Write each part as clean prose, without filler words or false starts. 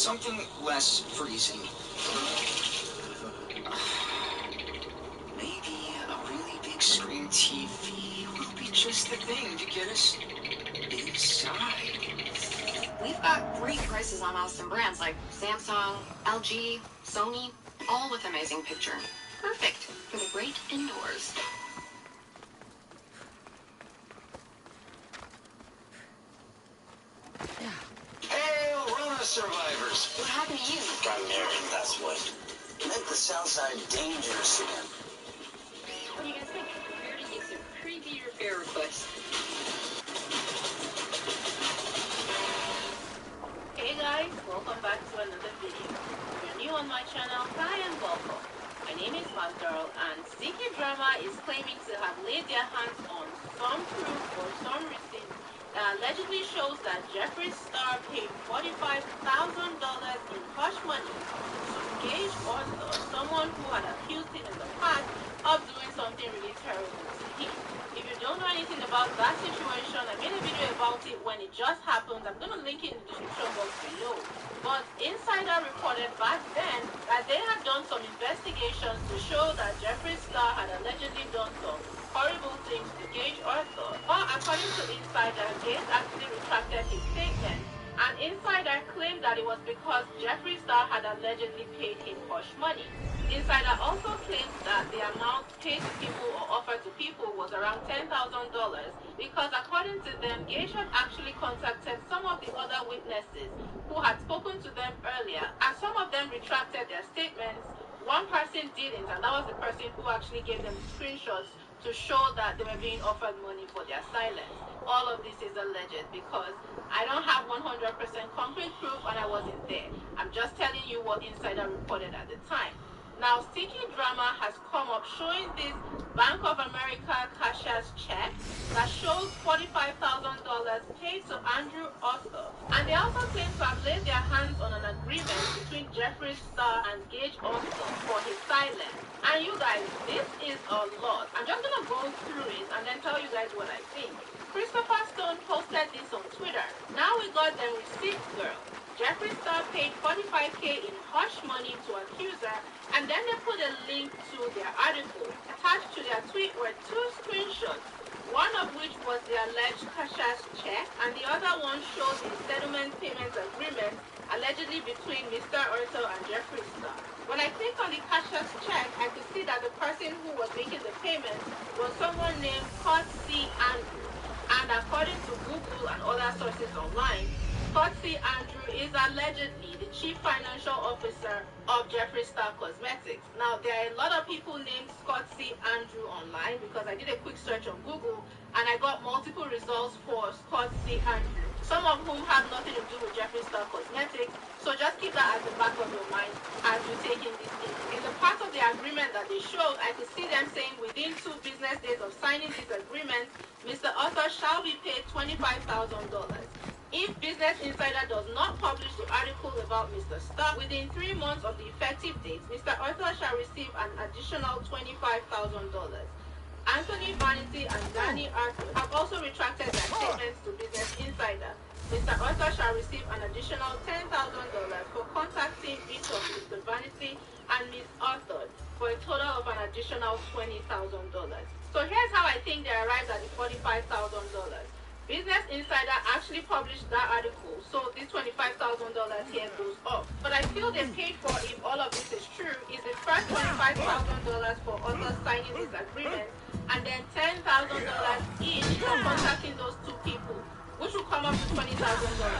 Something less freezing. Maybe a really big screen TV will be just the thing to get us inside. We've got great prices on awesome brands like Samsung, LG, Sony, all with amazing picture. Perfect for the great indoors. Hey, Rona survivors. What happened to you? Got married, that's what. Make the Southside dangerous again. What do you guys think? Here to get some creepy repair requests. Hey guys, welcome back to another video. If you're new on my channel, hi and welcome. My name is Girl, and CK Drama is claiming to have laid their hands on some proof or some receipt that allegedly shows that Jeffree Star paid $45,000 in hush money to Gage Arthur, someone who had accused him in the past of doing something really terrible to him. If you don't know anything about that situation, I made a video about it when it just happened. I'm going to link it in the description box below. But Insider reported back then that they had done some investigations to show that Jeffree Star had allegedly done some horrible things to Gage Arthur. But according to Insider, Gage actually retracted his statement. And Insider claimed that it was because Jeffree Star had allegedly paid him hush money. Insider also claims that the amount paid to people or offered to people was around $10,000 because according to them, Gage had actually contacted some of the other witnesses who had spoken to them earlier, and some of them retracted their statements. One person didn't, and that was the person who actually gave them screenshots to show that they were being offered money for their silence. All of this is alleged because I don't have 100% concrete proof and I wasn't there. I'm just telling you what Insider reported at the time. Now, CK Drama has come up showing this Bank of America cashier's check that shows $45,000 paid to Andrew Arthur. And they also claim to have laid their hands on an agreement between Jeffree Star and Gage Arthur for his silence. And you guys, this is a lot. I'm just going to go through it and then tell you guys what I think. Christopher Stone posted this on Twitter. Now we got them receipts, girl. Jeffree Star paid $45K in hush money to accuser, and then they put a link to their article. Attached to their tweet were two screenshots, one of which was the alleged cashier's check, and the other one shows the settlement payment agreement allegedly between Mr. Arthur and Jeffree Star. When I click on the cashier's check, I could see that the person who was making the payment was someone named Scott C. Andrew. And according to Google and other sources online, Scott C. Andrew is allegedly the chief financial officer of Jeffree Star Cosmetics. Now, there are a lot of people named Scott C. Andrew online because I did a quick search on Google and I got multiple results for Scott C. Andrew, some of whom have nothing to do with Jeffree Star Cosmetics. So just keep that at the back of your mind as you're taking this in. In the part of the agreement that they showed, I could see them saying within 2 business days of signing this agreement, Mr. Arthur shall be paid $25,000. If Business Insider does not publish the article about Mr. Star within 3 months of the effective date, Mr. Arthur shall receive an additional $25,000. Anthony Vanity and Danny Arthur have also retracted their statements to Business Insider. Mr. Arthur shall receive an additional $10,000 for contacting each of Mr. Vanity and Ms. Arthur for a total of an additional $20,000. So here's how I think they arrived at the $45,000. Business Insider actually published that article, so this $25,000 here goes up. But I feel they paid for, if all of this is true, is the first $25,000 for Arthur signing this agreement, and then $10,000 each for contacting those two people, which will come up to $20,000.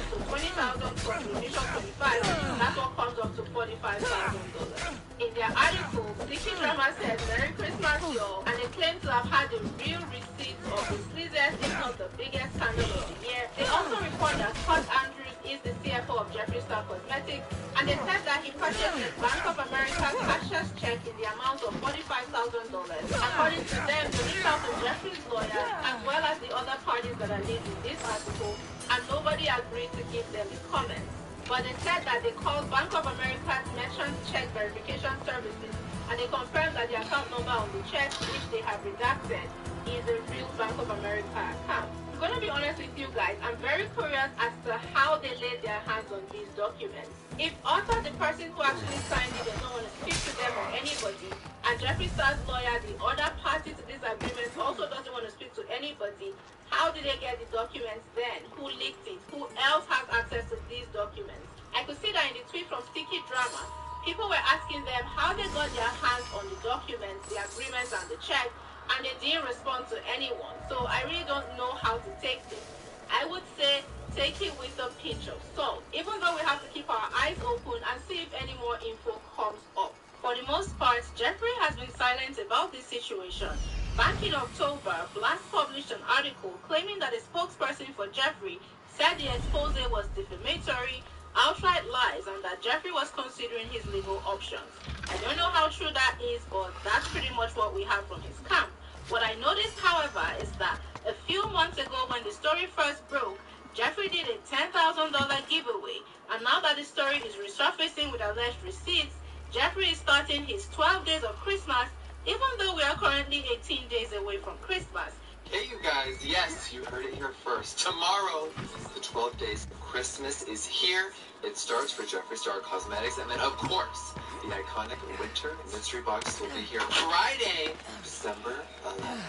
So $20,000 plus the initial $25,000, that's what comes up to $45,000. In their article, CK Drama said, "Merry Christmas, y'all," and they claim to have had the real receipts of the sleaziest, if not the biggest scandal of the year. They also report that Scott Andrews is the CFO of Jeffree Star Cosmetics, and they said that he purchased a Bank of America cashier's check in the amount of $45,000. According to them, they reached out to Jeffree's lawyer as well as the other parties that are named in this article, and nobody agreed to give them the comments. But they said that they called Bank of America's Merchant Check Verification Services, and they confirmed that the account number on the check, which they have redacted, is a real Bank of America account. I'm going to be honest with you guys. I'm very curious as to how they laid their hands on these documents. If Arthur, the person who actually signed it, does not want to speak to them or anybody, and Jeffree Star's lawyer, the other party to this agreement, also doesn't want to speak to anybody, how did they get the documents then? Who leaked it? Who else has access to these documents? I could see that in the tweet from Sticky Drama. People were asking them how they got their hands on the documents, the agreements, and the check, and they didn't respond to anyone. So I really don't know how to take this. I would say take it with a pinch of salt, even though we have to keep our eyes open and see if any more info comes up. For the most part, Jeffree has been silent about this situation. Back in October, Blast published an article claiming that a spokesperson for Jeffree said the expose was defamatory, outright lies, and that Jeffree was considering his legal options. I don't know how true that is, but that's pretty much what we have from his camp. What I noticed, however, is that a few months ago when the story first broke, Jeffree did a $10,000 giveaway, and now that the story is resurfacing with alleged receipts, Jeffree is starting his 12 days of Christmas, even though we are currently 18 days away from Christmas. Hey you guys, yes, you heard it here first. Tomorrow, the 12 days of Christmas is here. It starts for Jeffree Star Cosmetics, and then of course, the iconic winter mystery box will be here Friday, December 11th.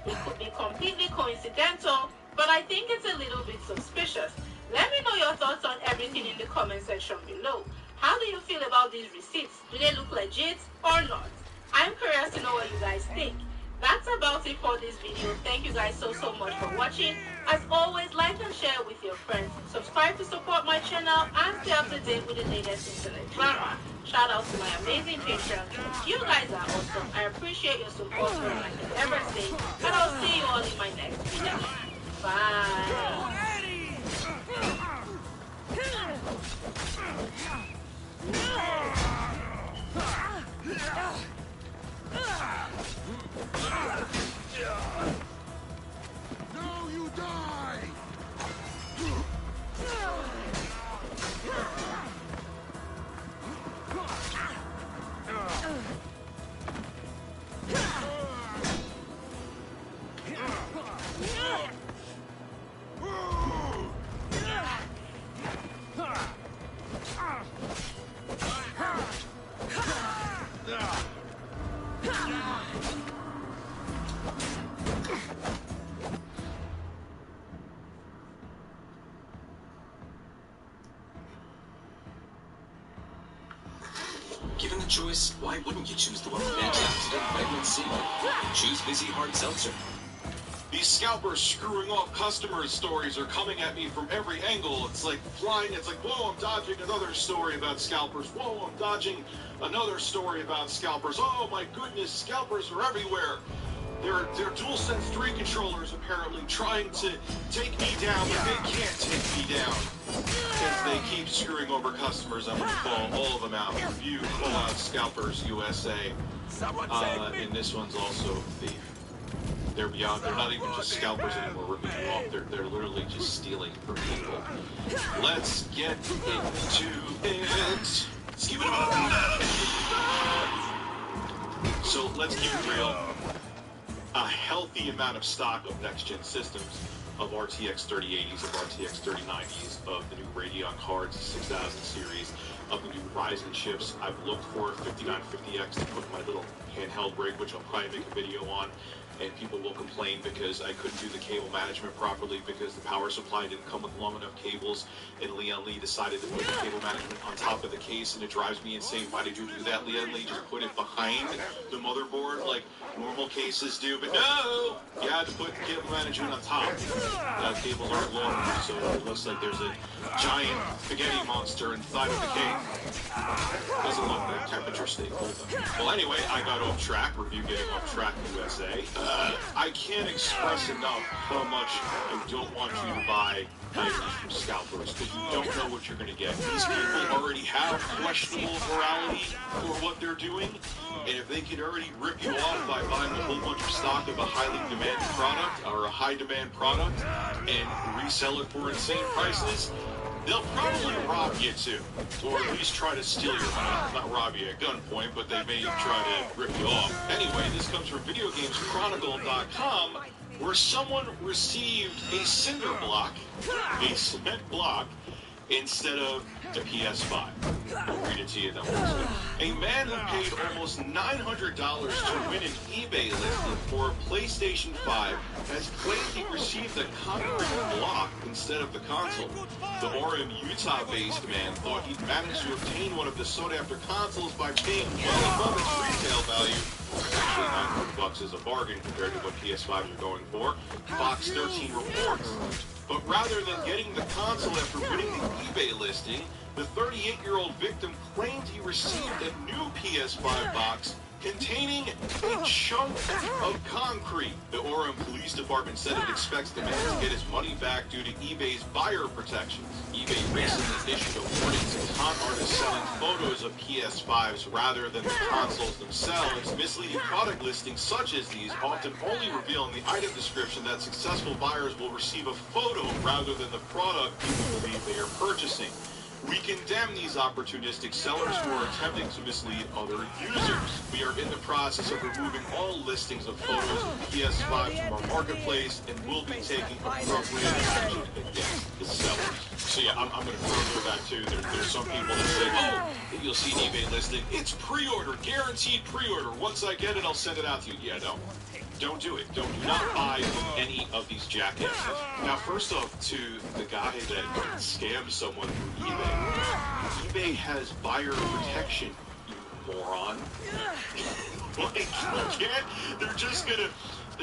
It could be completely coincidental, but I think it's a little bit suspicious. Let me know your thoughts on everything in the comment section below. How do you feel about these receipts? Do they look legit or not? I'm curious to know what you guys think. That's about it for this video. Thank you guys so much for watching. As always, like and share with your friends. Subscribe to support my channel and stay up to date with the latest internet drama. Shout out to my amazing patrons. You guys are awesome. I appreciate your support more than I can ever say. And I'll see you all in my next video. Bye. Now you die! Given the choice, why wouldn't you choose the one with antioxidant vitamin C? Choose Vizzy Hard Seltzer. These scalpers screwing off customers stories are coming at me from every angle. It's like flying, it's like, whoa, I'm dodging another story about scalpers. Whoa, I'm dodging another story about scalpers. Oh my goodness, scalpers are everywhere. They're DualSense 3 controllers apparently trying to take me down, but they can't take me down. If they keep screwing over customers, I'm going to call all of them out. Review, call out Scalpers USA. And this one's also thief. They're beyond, they're not even just scalpers anymore ripping you off. They're literally just stealing from people. Let's get into it. So let's keep it real. A healthy amount of stock of next-gen systems of RTX 3080s, of RTX 3090s, of the new Radeon cards, 6000 series, of the new Ryzen chips. I've looked for 5950X to put in my little handheld rig, which I'll probably make a video on. And people will complain because I couldn't do the cable management properly because the power supply didn't come with long enough cables, and Leon Lee decided to put the cable management on top of the case, and it drives me insane. Why did you do that, Leon Lee? Just put it behind the motherboard like normal cases do, but no! You had to put the cable management on top. Cables aren't long enough, so it looks like there's a giant spaghetti monster inside of the case. Doesn't look like temperature stay cold though. Well, anyway, I got off track. Review getting off track USA. I can't express enough how much I don't want you to buy items from scalpers, because you don't know what you're going to get. These people already have questionable morality for what they're doing, and if they can already rip you off by buying a whole bunch of stock of a highly demanded product or a high demand product and resell it for insane prices, they'll probably rob you too, or at least try to steal your money. Not rob you at gunpoint, but they may try to rip you off. Anyway, this comes from VideoGamesChronicle.com. where someone received a cinder block, a cement block, instead of a PS5. I'll read it to you, though. A man who paid almost $900 to win an eBay listing for a PlayStation 5 has claimed he received a concrete block instead of the console. The Orem, Utah-based man thought he'd managed to obtain one of the sought-after consoles by paying well above its retail value. Actually, $900 is a bargain compared to what PS5s are going for, Fox 13 reports. But rather than getting the console after winning the eBay listing, the 38-year-old victim claimed he received a new PS5 box containing a chunk of concrete. The Orem Police Department said it expects the man to get his money back due to eBay's buyer protections. eBay recently issued a warning to con artists selling photos of PS5s rather than the consoles themselves. Misleading product listings such as these often only reveal in the item description that successful buyers will receive a photo rather than the product people believe they are purchasing. We condemn these opportunistic sellers who are attempting to mislead other users. We are in the process of removing all listings of photos of PS5 from our marketplace and will be taking appropriate action against the sellers. So yeah, I'm going to further that too. There's some people that say, oh, you'll see an eBay listing. It's pre-order, guaranteed pre-order. Once I get it, I'll send it out to you. Yeah, no. Don't do it. Do not buy any of these jackasses. Now, first off, to the guy that scammed someone through eBay, eBay has buyer protection, you moron. Like, you can't. They're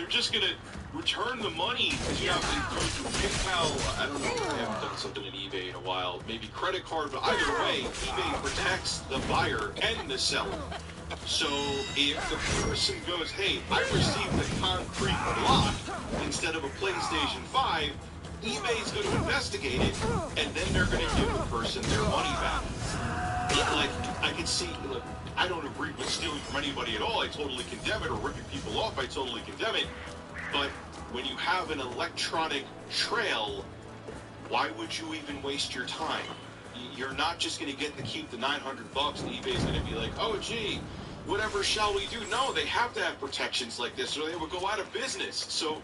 just gonna return the money because you have to go through PayPal. I don't know. I haven't done something at eBay in a while. Maybe credit card, but either way, eBay protects the buyer and the seller. So if the person goes, hey, I received a concrete block instead of a PlayStation 5, eBay's going to investigate it, and then they're going to give the person their money back. Like, I can see, look, I don't agree with stealing from anybody at all. I totally condemn it, or ripping people off, I totally condemn it. But when you have an electronic trail, why would you even waste your time? You're not just going to get to keep the $900 and eBay's going to be like, oh, gee, whatever shall we do? No, they have to have protections like this or they would go out of business. So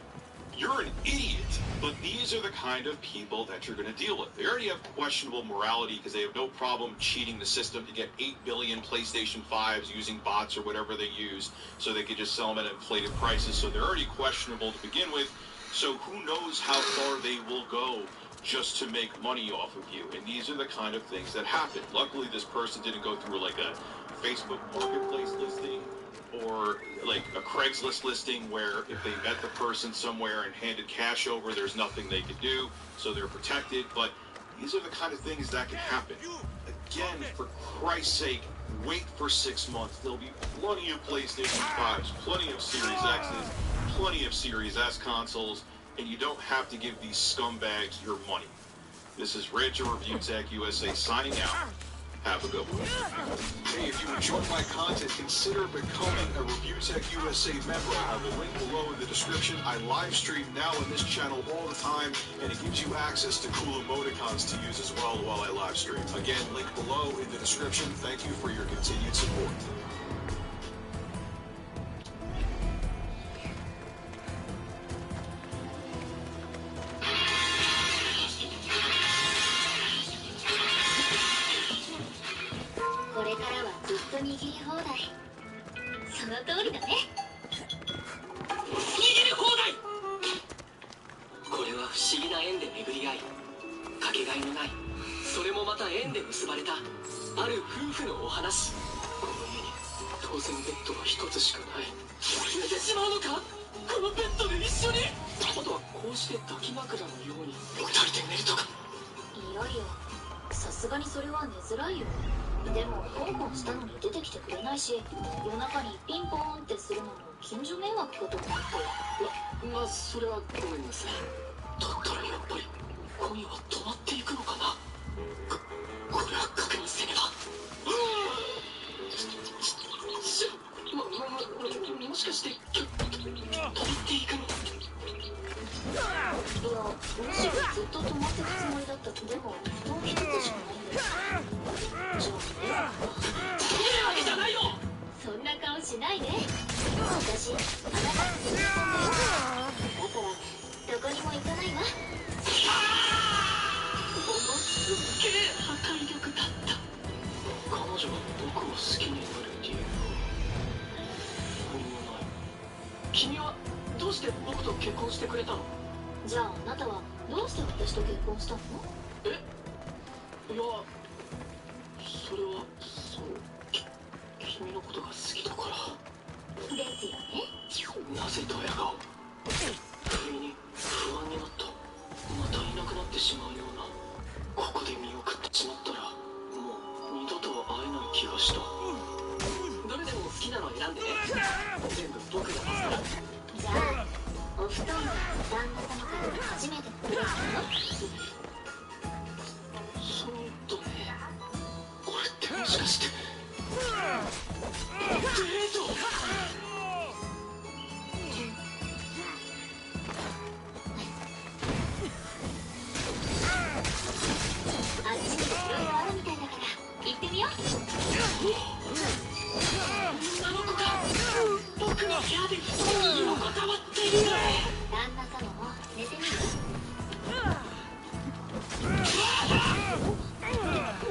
you're an idiot. But these are the kind of people that you're going to deal with. They already have questionable morality because they have no problem cheating the system to get 8 billion PlayStation 5s using bots or whatever they use so they could just sell them at inflated prices. So they're already questionable to begin with. So who knows how far they will go just to make money off of you. And these are the kind of things that happen. Luckily, this person didn't go through like a Facebook marketplace listing or like a Craigslist listing where if they met the person somewhere and handed cash over, there's nothing they could do, so they're protected. But these are the kind of things that can happen. Again, for Christ's sake, wait for 6 months. There'll be plenty of PlayStation 5s, plenty of Series X's, plenty of Series S consoles, and you don't have to give these scumbags your money. This is Rancher Review Tech USA signing out. Have a good one. Hey, if you enjoyed my content, consider becoming a Review Tech USA member. I have a link below in the description. I live stream now on this channel all the time, and it gives you access to cool emoticons to use as well while I live stream. Again, link below in the description. Thank you for your continued support. 握り放題。その通りだね。握り放題。これは不思議な縁で巡り合い、かけがえのない、それもまた縁で結ばれたある夫婦のお話。この家に当然ベッドは一つしかない。寝てしまうのか、このベッドで一緒に。あとはこうして抱き枕のように二人で寝るとか。いやいや、さすがにそれは寝づらいよ。でも香港したのに出てきてくれないし、夜中にピンポーンってするのも近所迷惑かと思って。まあそれはごめんなさい。だったらやっぱり今夜は止まっていくのかな。これは確認せねば。もしかして止まっていくの。いや、むしろずっと止まっていくつもりだった。でも布団一つしかないんだよ。じゃあ止めるわけじゃないよ。そんな顔しないで。私あなたに踏み込んでいる。だから君はどうして僕と結婚してくれたの？じゃああなたはどうして私と結婚したの？え、いや、それは君のことが好きだから。ですよね。なぜドヤ顔？不意に不安になった。またいなくなってしまうような。ここで見送ってしまったらもう二度と会えない気がした。どれでも好きなの選んでね。全部僕が出すから。じゃあお布団は旦那様から初めてのプレゼンそうだね。これってもしかしてデート？あっちにいろいろあるみたいだから行ってみよう。女の子が僕の部屋で布団に横たわっている。旦那様も寝てみる？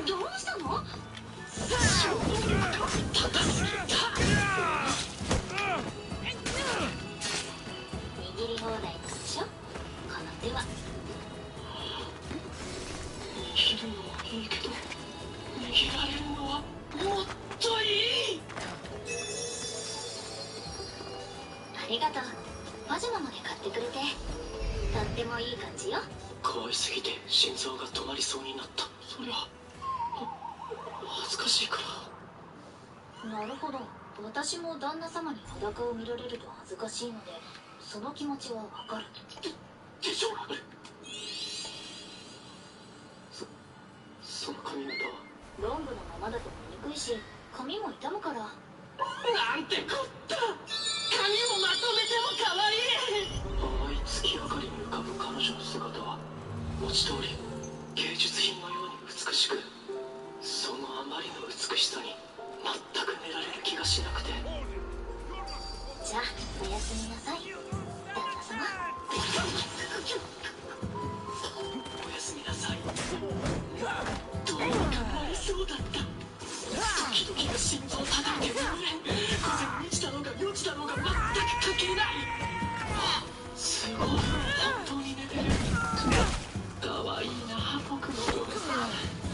どうしたの？超能力が高すぎた。握り放題なんでしょ、この手は。握るのはいいけど握られるのはもっといい。ありがとう。パジャマまで買ってくれてとってもいい感じよ。可愛すぎて心臓が止まりそうになった。そりゃ恥ずかしいから。なるほど。私も旦那様に裸を見られると恥ずかしいのでその気持ちはわかる。でしょ。その髪型ロングのままだと見にくいし髪も傷むから。なんてこった。髪をまとめても可愛い。淡い月明かりに浮かぶ彼女の姿は文字通り芸術品のように美しく、そのあまりの美しさに全く寝られる気がしなくて。じゃあおやすみなさい旦那様。おやすみなさい。どうにかなりそうだった。ドキドキが心臓叩いて眠れ。午前2時だろうが4時だろうが全く関係ない。あ、すごい、本当に寝てる。かわいいな僕の嫁さん。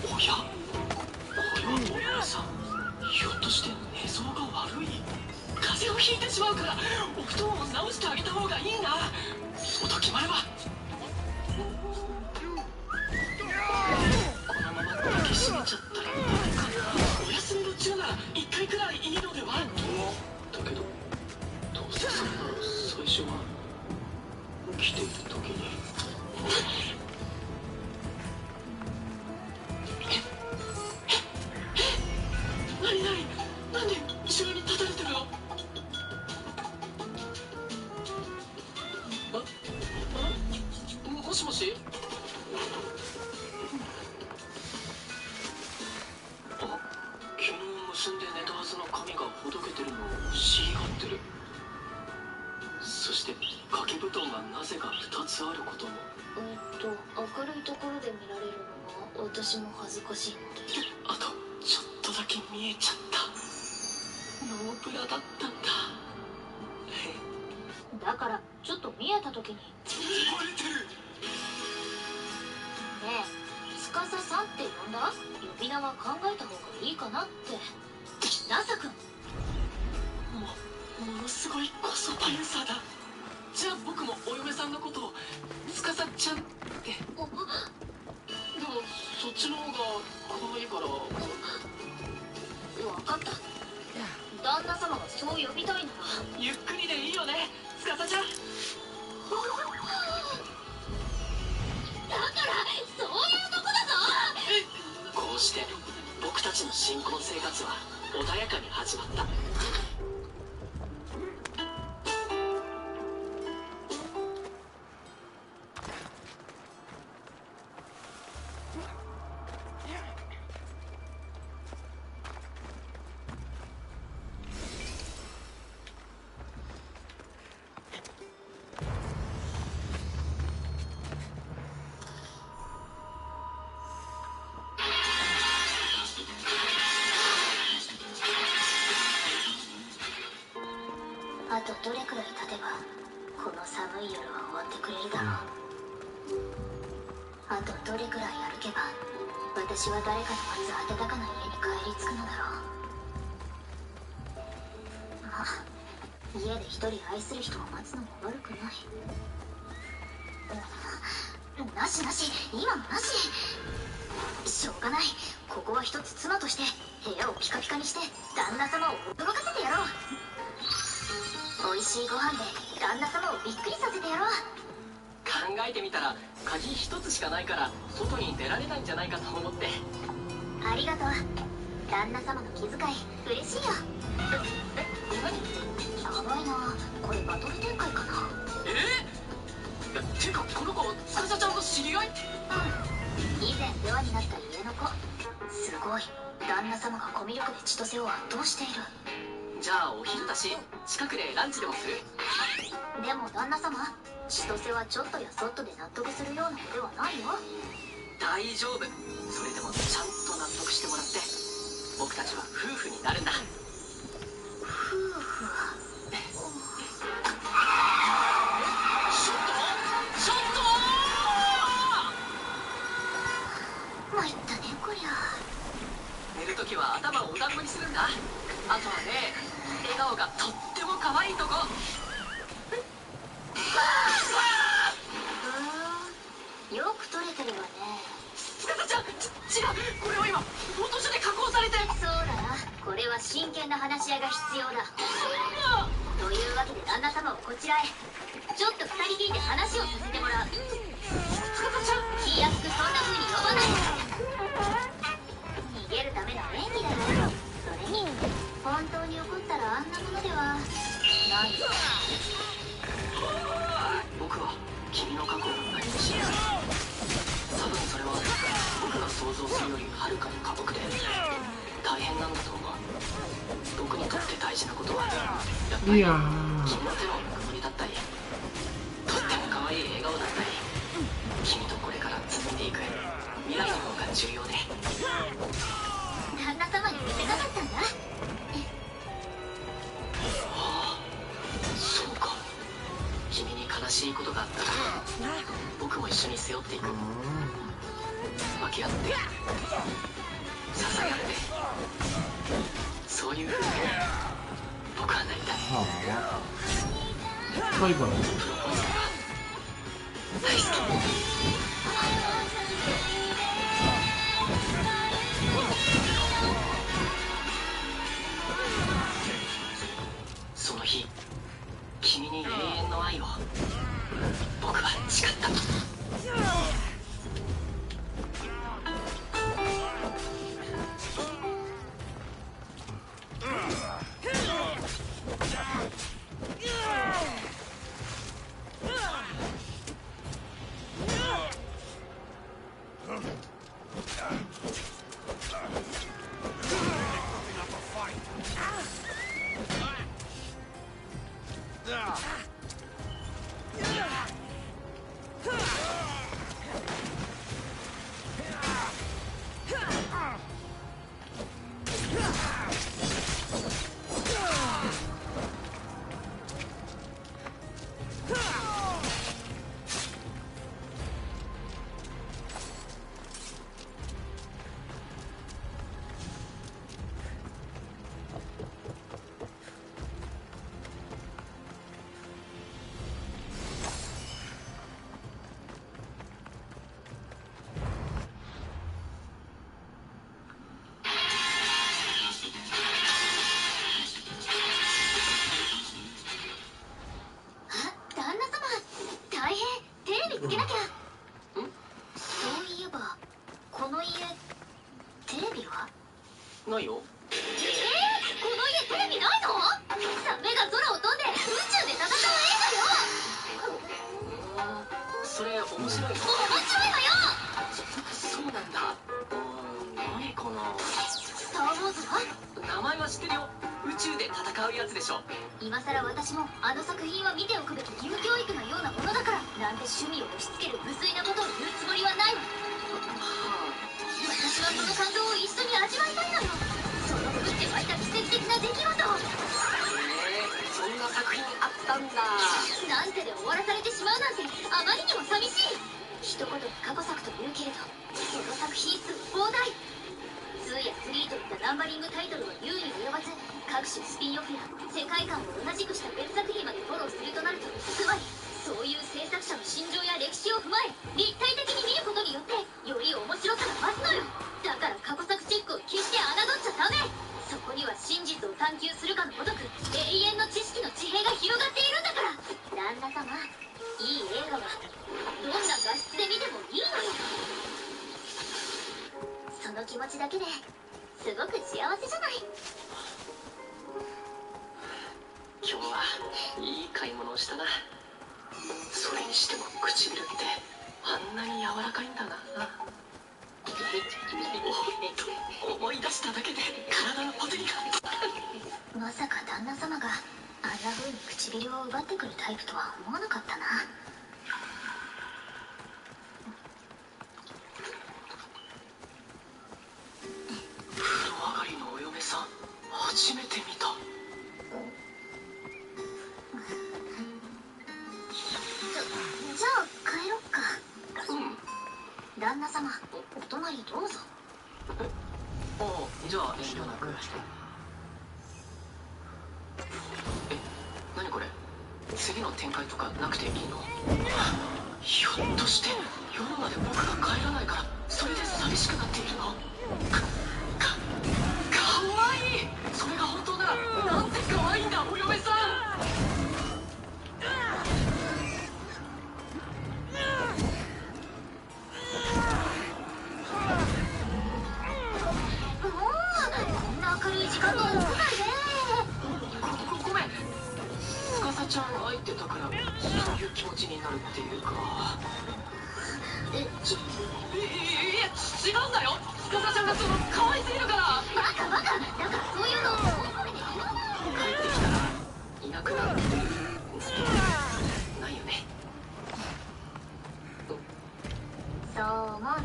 おや、これはお嫁さん。ひょっとして寝相が悪い？風邪をひいてしまうからお布団を直してあげた方がいいな。そうと決まればこのまま抱きしめちゃったらダメかな。お休みの中なら1回くらいいいのでは？だけどどうせそんなの最初は起きている時に。何なんで後ろに立たれてるの？もしもし？あ、昨日結んで寝たはずの髪がほどけてるのを知り合ってる。そして掛け布団がなぜか2つあることも。明るいところで見られるのが私も恥ずかしいので。あとちょっとだけ見えちゃった。ノーブラだったんだ。だからちょっと見えた時にねバレてる。え司さんって呼んだ？呼び名は考えた方がいいかなって。ラサ君。ものすごいコスパユーザーだ。じゃあ僕もお嫁さんのことを司ちゃんって。でもそっちの方が可愛いから。分かった。旦那様がそう呼びたいならゆっくりでいいよね司ちゃん。だからそういうとこだぞ。こうして僕たちの新婚生活は穏やかに始まった。あとどれくらい経てばこの寒い夜は終わってくれるだろう。あとどれくらい歩けば私は誰かの待つ暖かな家に帰り着くのだろう。まあ家で一人愛する人を待つのも悪くない。なしなし、今のなし。しょうがない、ここは一つ妻として部屋をピカピカにして旦那様を驚かせてやろう。美味しいご飯で旦那様をびっくりさせてやろう。考えてみたら鍵一つしかないから外に出られないんじゃないかと思って。ありがとう。旦那様の気遣い嬉しいよ。何？やばいな、これバトル展開かな。てかこの子司ちゃんの知り合い？うん、以前世話になった家の子。すごい、旦那様がコミュ力で千歳を圧倒している。じゃあお昼だし近くでランチでもする？でも旦那様、千歳はちょっとやそっとで納得するような子ではないよ。大丈夫。それでもちゃんと納得してもらって僕たちは夫婦になるんだ。夫婦はちょっと参ったねこりゃ。寝るときは頭をお団子にするんだ。あとはね、笑顔がとっても可愛いとこ。よく撮れてるわね。司ちゃん、違う、これは今フォトショーで加工されて。そうだな、これは真剣な話し合いが必要だ。というわけで旦那様をこちらへ。ちょっと二人きりで話をさせてもらう。司ちゃん、気安くそんな風に呼ばないで。逃げるための演技だよ。それに本当に怒ったらあんなものではないよ。僕は君の過去を何も知らない。多分それは僕が想像するよりはるかに過酷で大変なんだと思う。僕にとって大事なことはやっぱり君の手のぬくもりだったり、とっても可愛い笑顔だったり、君とこれから紡いでいく未来の方が重要で。旦那様に見せたかったんだ。ああ、そうか。君に悲しいことがあったら僕も一緒に背負っていく。分け合って支え合って、そういう風に僕はなりたい。バイバイ。プロポーズが大好き。その日、君に永遠の愛を僕は誓った。つけなきゃ。そういえばこの家テレビはないよ。この家テレビないの？サメが空を飛んで宇宙で戦う映画よ。それ面白いの？面白いわよ。そうなんだ。何かな。スター・ウォーズは？名前は知ってるよ。宇宙で戦うやつでしょ。今さら私もあの作品は見ておくべき義務教育のようなものだからなんて趣味を押し付ける無粋なことを言うつもりはないわ。私はその感動を一緒に味わいたいのよ。その降って湧いた奇跡的な出来事を。そんな作品3といったナンバリングタイトルは優に及ばず、各種スピンオフや世界観を同じくした別作品までフォローするとなると、つまりそういう制作者の心情や歴史を踏まえ立体的に見ることによってより面白さが増すのよ。だから過去作チェックを決して侮っちゃダメ。そこには真実を探求するかのごとく永遠の知識の地平が広がっているんだから。旦那様、いい映画はどんな画質で見てもいいのよ。その気持ちだけですごく幸せじゃない。今日はいい買い物をしたな。それにしても唇ってあんなに柔らかいんだな。おっと、思い出しただけで体のポテリが。まさか旦那様があんな風に唇を奪ってくるタイプとは思わなかったな。風呂上がりのお嫁さん、初めて見た。じゃあ帰ろっか。旦那様、お隣どうぞ。ああ、じゃあ遠慮なく。何これ、次の展開とかなくていいの？ひょっとして夜まで僕が帰らないからそれで寂しくなっているの？かわいい。それが本当ならなんてかわいいんだ、お嫁さん。時間の屋外でごめん、司ちゃん相手だからそういう気持ちになるっていうか。いや違うんだよ。司ちゃんがその可愛すぎるから。バカだからそういうのを帰ってきたらいなくなるってないよね。そう思うなら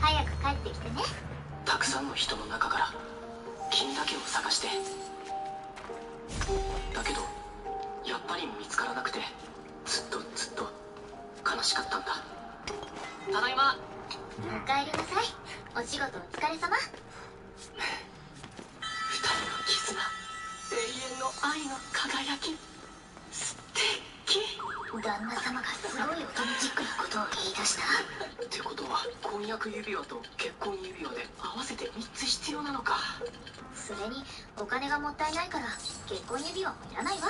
早く帰ってきてね。たくさんの人の中から君だけを探して。だけどやっぱり見つからなくてずっと悲しかったんだ。ただいま。おかえりなさい。お仕事お疲れ様。二人の絆、永遠の愛の輝き、素敵。旦那様がすごいオトメチックなことを言い出した。ってことは婚約指輪と結婚指輪で合わせて3つ必要なのか。それにお金がもったいないから結婚指輪もいらないわ。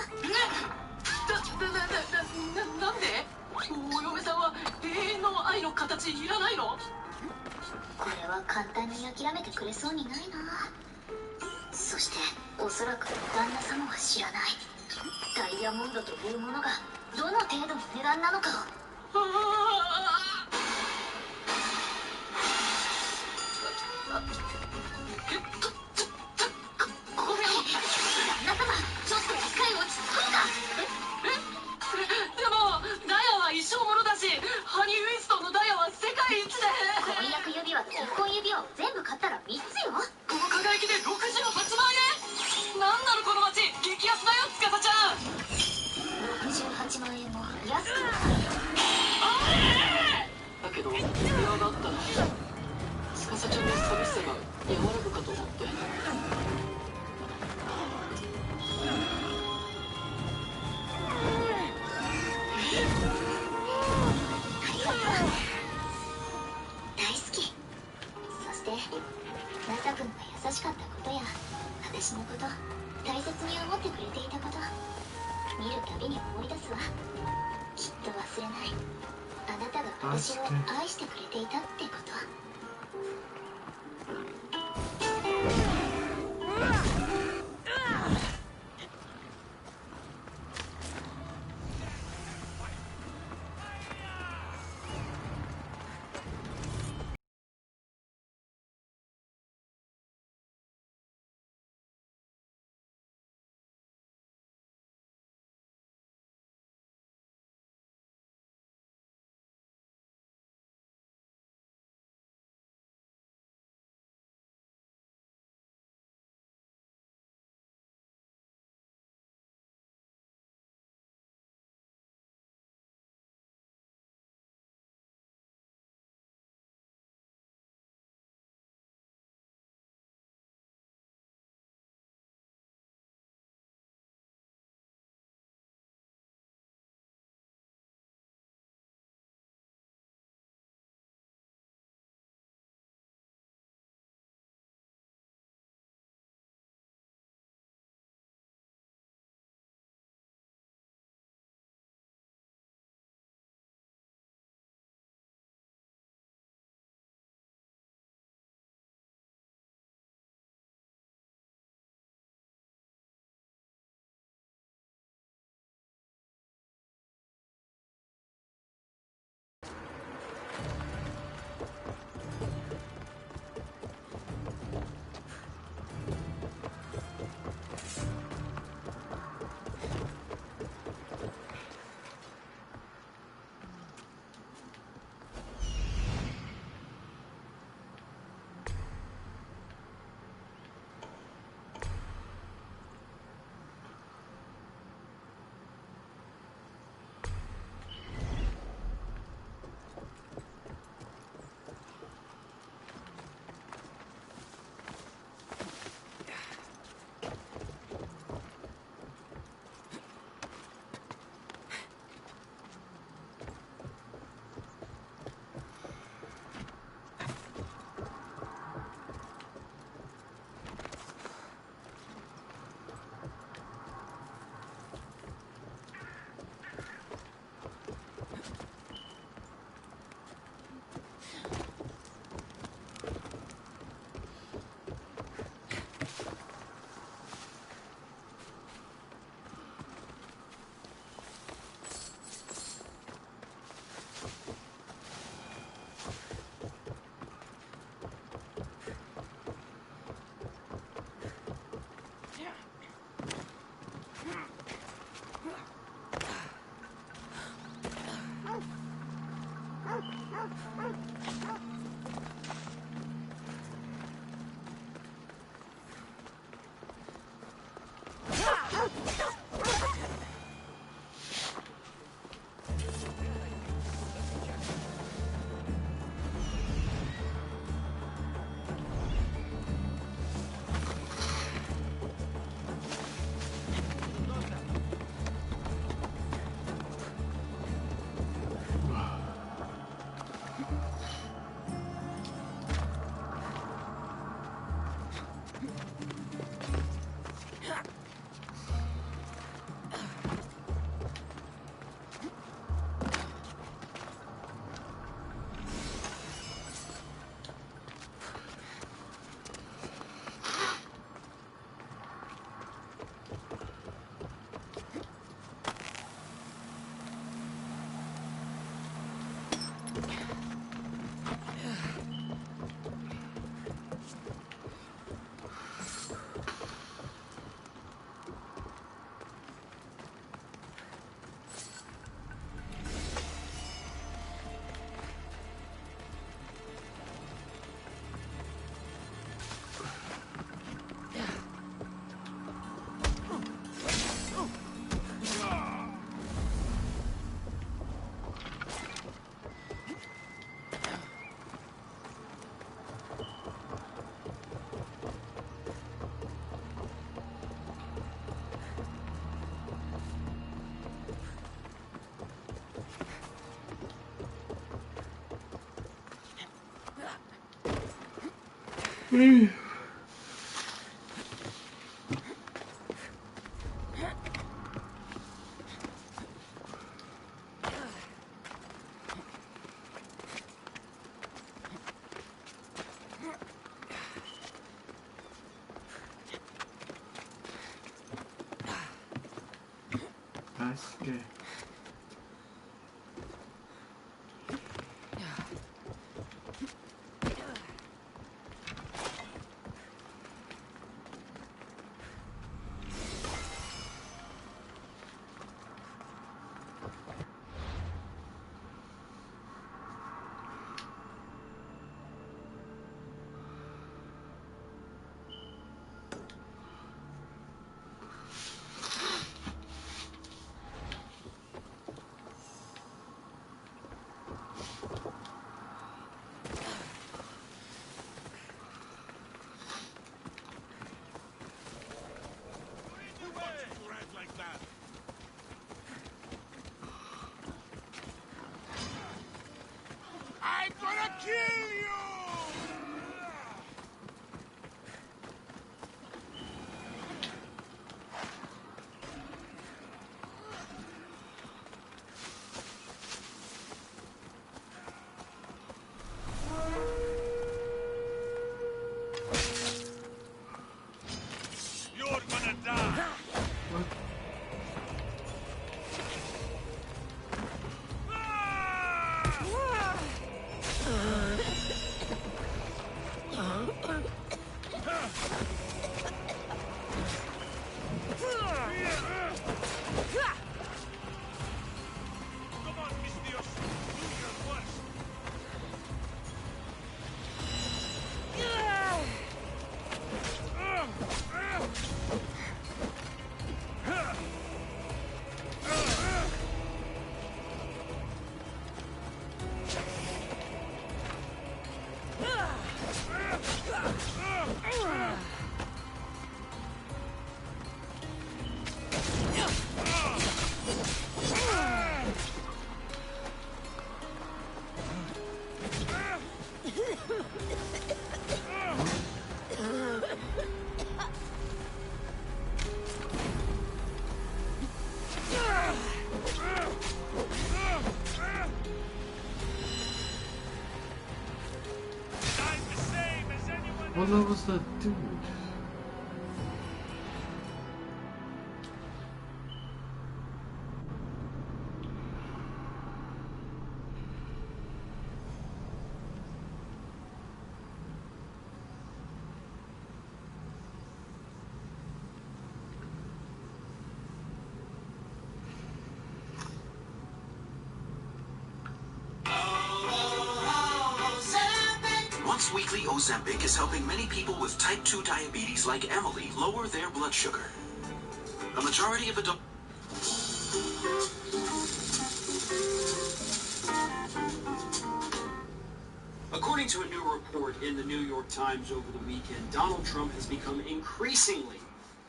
なんで？お嫁さんは永遠の愛の形いらないの？これは簡単に諦めてくれそうにないな。そしておそらく旦那様は知らないダイヤモンドというものがどの程度の値段なのかを。ごめん。旦那様、ちょっと一回落ち着こうか。でもダイヤは一生ものだし、ハニーウィストンのダイヤは世界一で。婚約指輪と結婚指輪を全部買ったら3つよ。この輝きで68万円。なんなのこの街、激安だよ司ちゃん。68万円も安くはないよ。だけど指輪があったら司ちゃんの寂しさが和らぐかと思って。大好き。そしてマサ君が優しかったことや私のこと大切に思ってくれていたこと見るたびに思い出すわ。きっと忘れない。あなたが私を愛してくれていたってこと。 맛있게. I'm gonna kill you! You're gonna die! Come on, mis Dios, do your worst. What level's that dude? Once weekly Ozempic is helping many people with type 2 diabetes like Emily lower their blood sugar. A majority of adults... According to a new report in the New York Times over the weekend, Donald Trump has become increasingly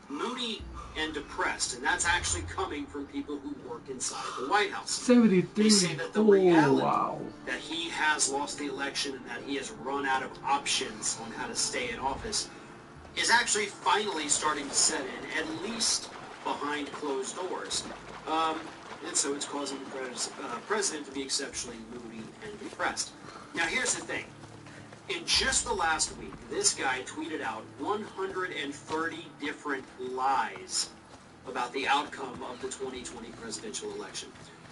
moody and depressed, and that's actually coming from people who work inside the White House. 73. They say that the reality Wow. that he has lost the election and that he has run out of options on how to stay in office is actually finally starting to set in, at least behind closed doors. And so it's causing the president to be exceptionally moody and depressed. Now here's the thing. In just the last week, this guy tweeted out 130 different lies about the outcome of the 2020 presidential election.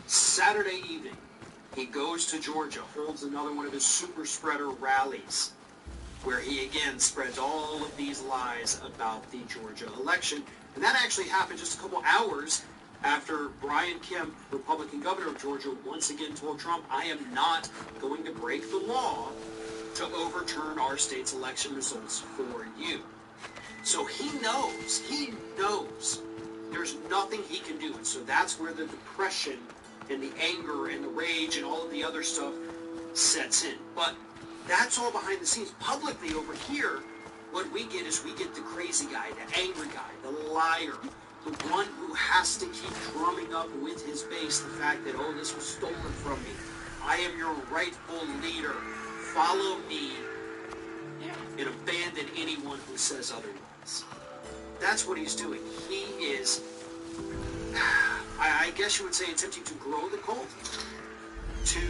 Saturday evening, he goes to Georgia, holds another one of his super spreader rallies, where he again spreads all of these lies about the Georgia election. And that actually happened just a couple hours after Brian Kemp, Republican governor of Georgia, once again told Trump, I am not going to break the law to overturn our state's election results for you. So he knows there's nothing he can do. And so that's where the depression and the anger and the rage and all of the other stuff sets in. But that's all behind the scenes. Publicly over here, what we get is we get the crazy guy, the angry guy, the liar, the one who has to keep drumming up with his base the fact that, oh, this was stolen from me. I am your rightful leader. Follow me and abandon who says otherwise. That's what he's doing. He is, I guess you would say, attempting to grow the cult, to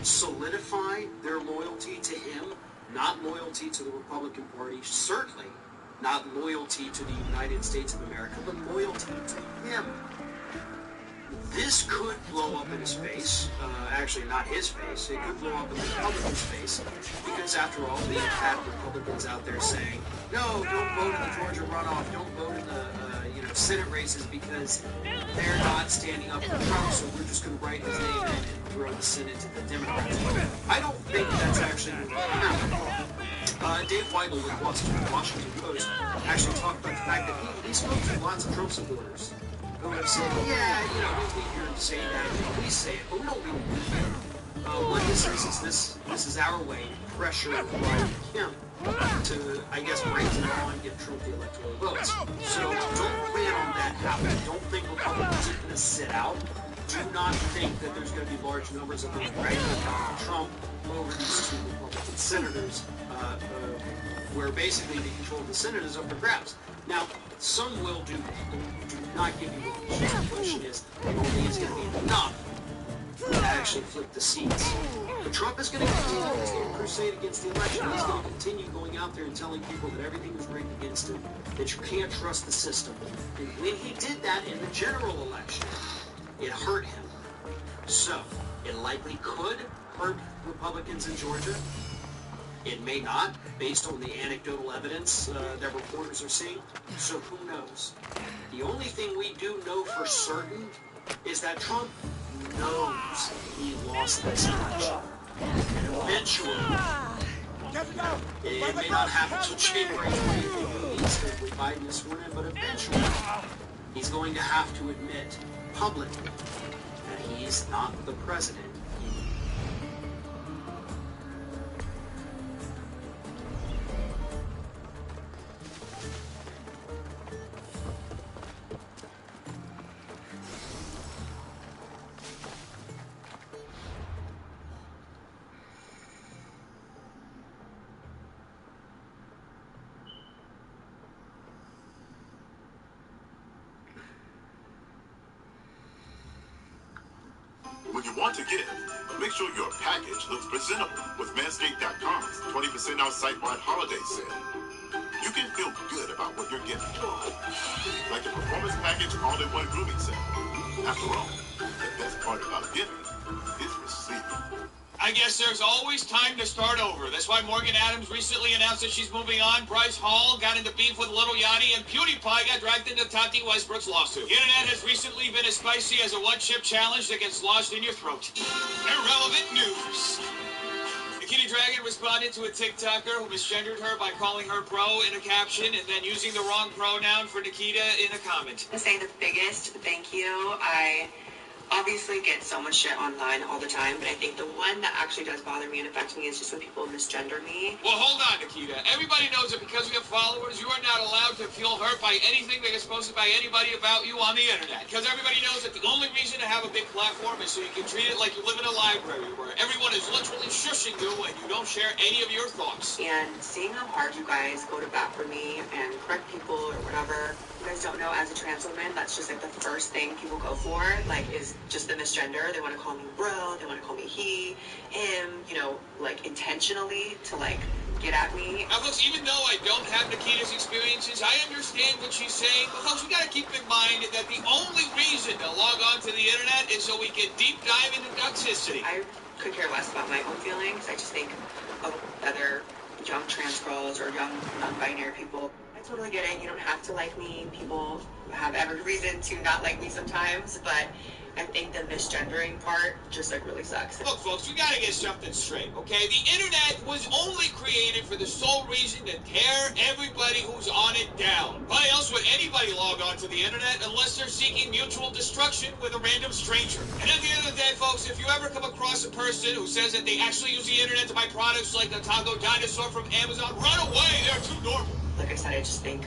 solidify their loyalty to him, not loyalty to the Republican Party, certainly not loyalty to the United States of America, but loyalty to him. This could blow up in his face. Actually, not his face. It could blow up in the Republicans' face. Because, after all, we have had Republicans out there saying, no, don't vote in the Georgia runoff. Don't vote in the Senate races because they're not standing up for Trump, so we're just going to write his name in and throw the Senate to the Democrats. I don't think that's actually going to happen. Dave Weigel with Washington Post actually talked about the fact that he spoke to lots of Trump supporters who have said, yeah, we hear him say that, we say it, but we don't really do that. What this is this is our way to pressure him to, I guess, break the law and give Trump the electoral votes. So don't plan on that happening. Don't think Republicans are going to sit out. Do not think that there's going to be large numbers of them writing Donald Trump over these two Republican senators, where basically the control of the Senate is up for grabs. Now, some will do not give you votes. The question is, I don't think it's going to be enough to actually flip the seats. But Trump is going to continue his crusade against the election. He's going to continue going out there and telling people that everything was rigged against him, that you can't trust the system. And when he did that in the general election, it hurt him. So, it likely could hurt Republicans in Georgia. It may not, based on the anecdotal evidence that reporters are seeing. So who knows? The only thing we do know for certain is that Trump knows he lost this election. And eventually, it may not happen until January 20th when Biden is sworn in, but eventually he's going to have to admit publicly that he's not the president. When you want to gift, make sure your package looks presentable with Manscaped.com's 20% off site-wide holiday sale. You can feel good about what you're getting, like the Performance Package all-in-one grooming set. After all, the best part about giving is receiving. I guess there's always time to start over. That's why Morgan Adams recently announced that she's moving on. Bryce Hall got into beef with Little Yachty, and PewDiePie got dragged into Tati Westbrook's lawsuit. The internet has recently been as spicy as a one-chip challenge that gets lodged in your throat. Irrelevant news. Nikita Dragon responded to a TikToker who misgendered her by calling her bro in a caption and then using the wrong pronoun for Nikita in a comment. To say the biggest thank you. I obviously get so much shit online all the time, but I think the one that actually does bother me and affect me is just when people misgender me. Well, hold on, Nikita. Everybody knows that because we have followers, you are not allowed to feel hurt by anything that is posted by anybody about you on the internet. Because everybody knows that the only reason to have a big platform is so you can treat it like you live in a library where everyone is literally shushing you and you don't share any of your thoughts. And seeing how hard you guys go to bat for me and correct people or whatever, you guys don't know, as a trans woman, that's just like the first thing people go for, like, is just the misgender. They want to call me bro, they want to call me he, him, like intentionally to like get at me. Now folks, even though I don't have Nikita's experiences, I understand what she's saying, but folks, we gotta keep in mind that the only reason to log on to the internet is so we can deep dive into toxicity. I could care less about my own feelings. I just think of other young trans girls or young non-binary people. I totally get it. You don't have to like me. People have every reason to not like me sometimes, but I think the misgendering part just like really sucks. Look, folks, we gotta get something straight, okay? The internet was only created for the sole reason to tear everybody who's on it down. Why else would anybody log on to the internet unless they're seeking mutual destruction with a random stranger? And at the end of the day, folks, if you ever come across a person who says that they actually use the internet to buy products like the Taco Dinosaur from Amazon, run away! They're too normal. Like I said, I just think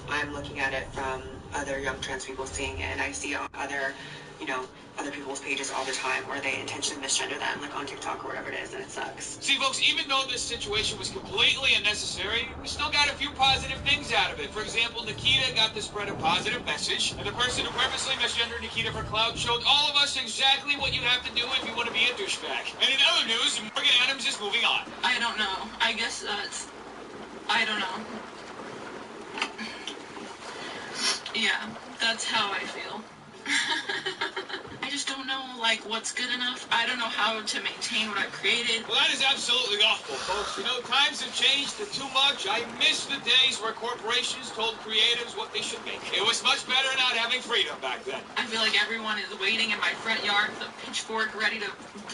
I'm looking at it from other young trans people seeing it, and I see other you know, other people's pages all the time where they intentionally misgender them, like on TikTok or whatever it is, and it sucks. See, folks, even though this situation was completely unnecessary, we still got a few positive things out of it. For example, Nikita got to spread a positive message, and the person who purposely misgendered Nikita for clout showed all of us exactly what you have to do if you want to be a douchebag. And in other news, Morgan Adams is moving on. I don't know. I guess that's... I don't know. Yeah, that's how I feel. I just don't know, like, what's good enough. I don't know how to maintain what I've created. Well, that is absolutely awful, folks. You know, times have changed to too much. I miss the days where corporations told creatives what they should make. It was much better not having freedom back then. I feel like everyone is waiting in my front yard with a pitchfork ready to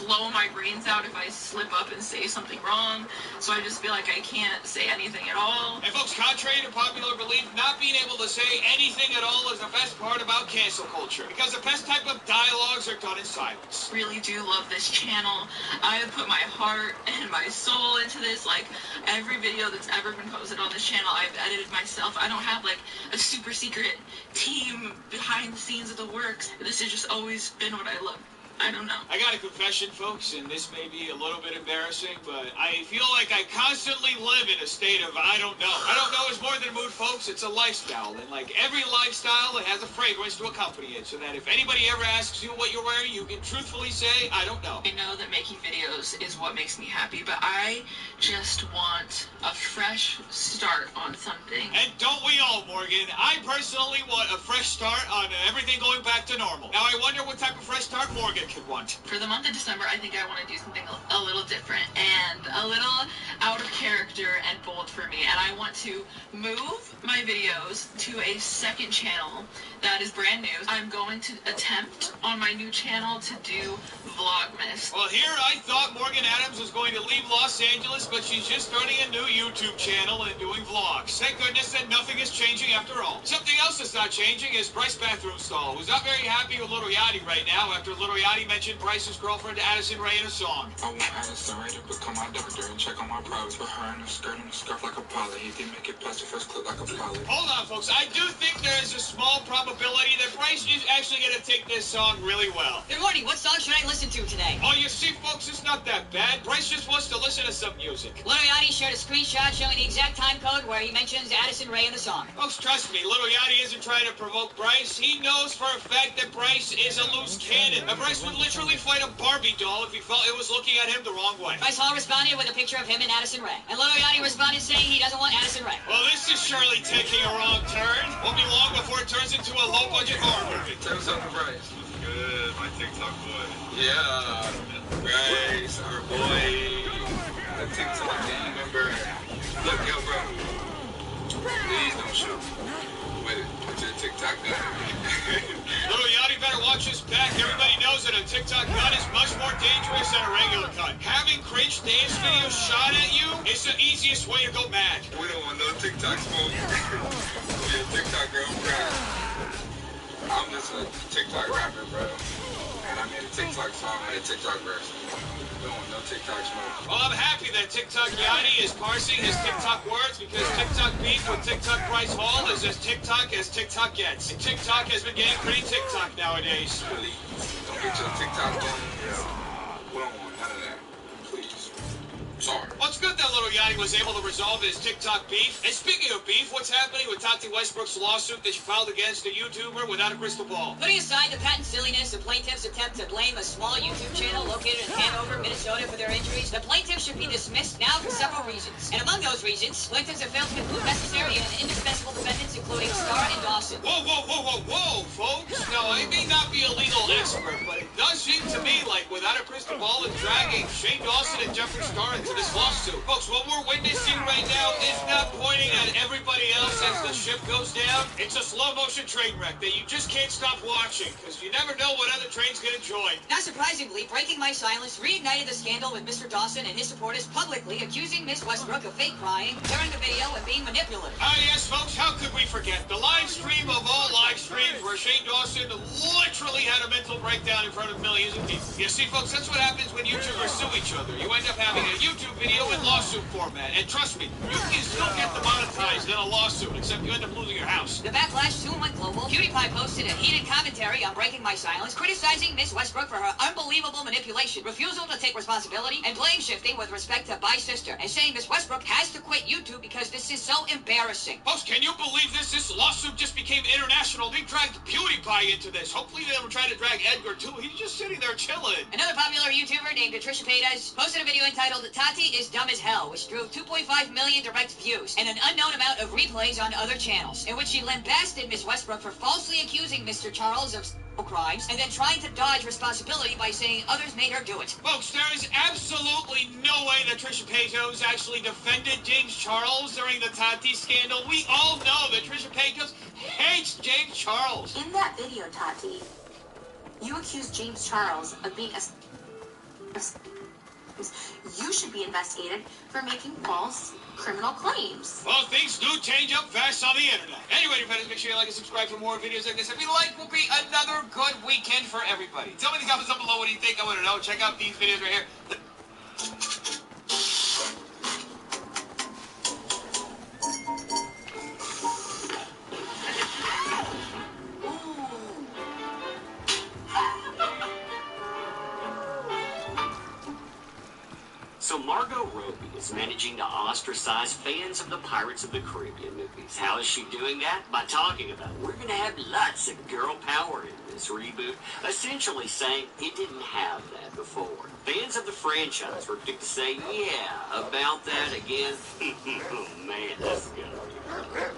blow my brains out if I slip up and say something wrong. So I just feel like I can't say anything at all. And folks, contrary to popular belief, not being able to say anything at all is the best part about cancel culture. Because the best type of dialogues are done in silence. Really do love this channel. I have put my heart and my soul into this. Like, every video that's ever been posted on this channel, I've edited myself. I don't have, like, a super secret team behind the scenes of the works. This has just always been what I love. I don't know. I got a confession, folks, and this may be a little bit embarrassing, but I feel like I constantly live in a state of I don't know. I don't know is more than a mood, folks. It's a lifestyle, and like every lifestyle, it has a fragrance to accompany it, so that if anybody ever asks you what you're wearing, you can truthfully say, I don't know. I know that making videos is what makes me happy, but I just want a fresh start on something. And don't we all, Morgan? I personally want a fresh start on everything going back to normal. Now, I wonder what type of fresh start Morgan could want. For the month of December, I think I want to do something a little different and a little out of character and bold for me. And I want to move my videos to a second channel that is brand new. I'm going to attempt on my new channel to do Vlogmas. Well, here I thought Morgan Adams was going to leave Los Angeles, but she's just starting a new YouTube channel and doing vlogs. Thank goodness that nothing is changing after all. Something else that's not changing is Bryce Bathroom Stall, who's not very happy with Little Yachty right now after Little Yachty mentioned Bryce's girlfriend Addison Rae in a song. I want Addison Rae to become my doctor and check on my privates with her in a skirt and a scarf like a pilot. He did make it past the first clip like a pilot. Hold on, folks. I do think there is a small probability that Bryce is actually going to take this song really well. Good morning. What song should I listen to today? Oh, you see, folks, it's not that bad. Bryce just wants to listen to some music. Little Yachty shared a screenshot showing the exact time code where he mentions Addison Rae in the song. Folks, trust me, Little Yachty isn't trying to provoke Bryce. He knows for a fact that Bryce is a loose cannon. And Bryce would literally fight a Barbie doll if he felt it was looking at him the wrong way. Bryce Hall responded with a picture of him and Addison Rae. And Little Yachty responded saying he doesn't want Addison Rae. Well, this is surely taking a wrong turn. Won't be long before it turns into a low-budget horror movie. Tell us something, Bryce. Good, my TikTok boy. Yeah, Bryce, our boy, the TikTok gang member. Look, yo, bro, please don't shoot with it. Put your TikTok gun. Little Yachty better watch his back. Everybody knows that a TikTok gun is much more dangerous than a regular gun. Having cringe dance videos shot at you is the easiest way to go mad. We don't want no TikTok smoke. Be a TikTok girl, bro. I'm just a TikTok rapper, bro. And I made a TikTok song and a TikTok verse. Don't want no TikTok smoke. Well, I'm happy that TikTok Yachty is parsing his TikTok words because TikTok beef with TikTok Bryce Hall is as TikTok gets. And TikTok has been getting pretty TikTok nowadays. Please, don't get your TikTok going. We don't want none of that. Please. Sorry. Well, it's good that Little Yachty was able to resolve his TikTok beef. And speaking of beef, what's happening with Tati Westbrook's lawsuit that she filed against a YouTuber without a crystal ball? Putting aside the patent silliness of plaintiff's attempt to blame a small YouTube channel located in Hanover, Minnesota for their injuries, the plaintiff should be dismissed now for several reasons. And among those reasons, plaintiffs have failed to include necessary and indispensable defendants, including Starr and Dawson. Whoa, folks. Now, I may not be a legal expert, but it does seem to me like without a crystal ball is dragging Shane Dawson and Jeffree Star into this lawsuit. Folks, what we're witnessing right now is not pointing at everybody else as the ship goes down. It's a slow-motion train wreck that you just can't stop watching because you never know what other train's going to join. Not surprisingly, Breaking My Silence reignited the scandal with Mr. Dawson and his supporters publicly accusing Miss Westbrook of fake crying, sharing the video, and being manipulative. Ah, yes, folks, how could we forget? The live stream of all live streams, where Shane Dawson literally had a mental breakdown in front of millions of people. You see, folks, that's what happens when YouTubers sue each other. You end up having a YouTube video in lawsuit format. And trust me, you can still get demonetized in a lawsuit, except you end up losing your house. The backlash soon went global. PewDiePie posted a heated commentary on Breaking My Silence, criticizing Miss Westbrook for her unbelievable manipulation, refusal to take responsibility, and blame shifting with respect to Bye Sister, and saying Miss Westbrook has to quit YouTube because this is so embarrassing. Folks, can you believe this? This lawsuit just became international. They dragged PewDiePie into this. Hopefully they don't try to drag Edgar too. He's just sitting there chilling. Another popular YouTuber named Trisha Paytas posted a video entitled Tati is Dumb as Hell, which drew 2.5 million direct views and an unknown amount of replays on other channels, in which she lambasted Miss Westbrook for falsely accusing Mr. Charles of crimes and then trying to dodge responsibility by saying others made her do it. Folks, there is absolutely no way that Trisha Paytas actually defended James Charles during the Tati scandal. We all know that Trisha Paytas hates James Charles. In that video, Tati, you accused James Charles of being a... You should be investigated for making false criminal claims. Well, things do change up fast on the internet. Anyway, friends, make sure you like and subscribe for more videos like this. If you like, will be another good weekend for everybody. Tell me in the comments down below what do you think. I want to know. Check out these videos right here. So Margot Robbie is managing to ostracize fans of the Pirates of the Caribbean movies. How is she doing that? By talking about, we're going to have lots of girl power in this reboot, essentially saying it didn't have that before. Fans of the franchise were quick to say, yeah, about that again. Oh man, that's good.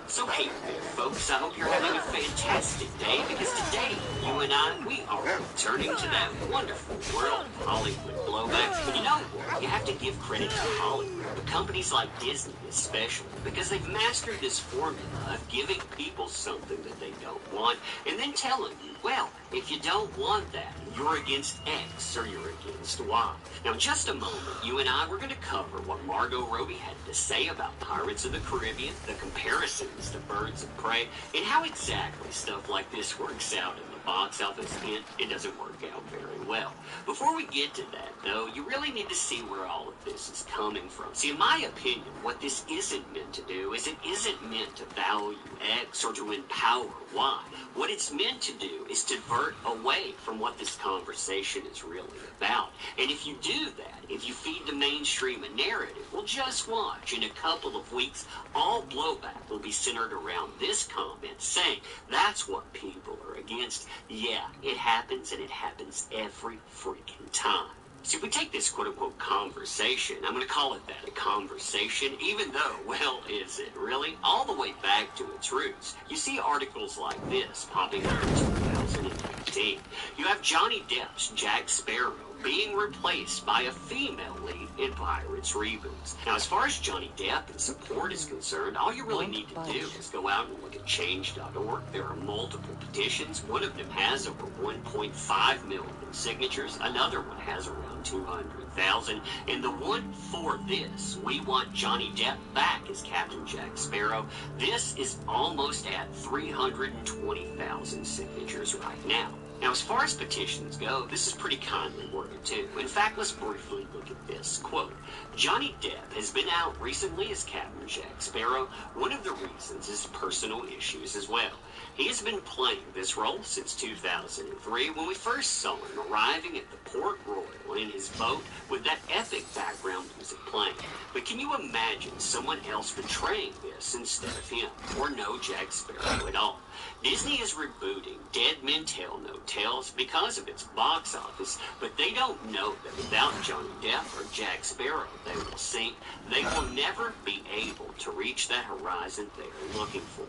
So hey there, folks, I hope you're having a fantastic day, because today, you and I, we are returning to that wonderful world of Hollywood blowback. But you know what? You have to give credit to Hollywood, but companies like Disney especially, because they've mastered this formula of giving people something that they don't want, and then telling you, well, if you don't want that, you're against X or you're against Y. Now, in just a moment, you and I, we're going to cover what Margot Robbie had to say about Pirates of the Caribbean, the comparisons to Birds of Prey, and how exactly stuff like this works out in the box office, and it doesn't work out very well. Before we get to that, though, you really need to see where all of this is coming from. See, in my opinion, what this isn't meant to do is it isn't meant to value X or to empower Y. What it's meant to do is to divert away from what this conversation is really about. And if you do that, if you feed the mainstream a narrative, well, just watch. In a couple of weeks, all blowback will be centered around this comment saying that's what people are against. Yeah, it happens, and it happens every freaking time. See, we take this quote-unquote conversation, I'm going to call it that, a conversation, even though, well, is it really? All the way back to its roots. You see articles like this popping up in 2019. You have Johnny Depp's Jack Sparrow being replaced by a female lead in Pirates reboots. Now, as far as Johnny Depp and support is concerned, all you really need to do is go out and look at change.org. There are multiple petitions. One of them has over 1.5 million signatures. Another one has around 200,000. And the one for this, we want Johnny Depp back as Captain Jack Sparrow, this is almost at 320,000 signatures right now. Now, as far as petitions go, this is pretty kindly worded, too. In fact, let's briefly look at this. Quote, Johnny Depp has been out recently as Captain Jack Sparrow. One of the reasons is personal issues as well. He has been playing this role since 2003 when we first saw him arriving at the Port Royal in his boat with that epic background music playing. But can you imagine someone else portraying this instead of him, or no Jack Sparrow at all? Disney is rebooting Dead Men Tell No Tales because of its box office, but they don't know that without Johnny Depp or Jack Sparrow, they will sink. They will never be able to reach that horizon they are looking for.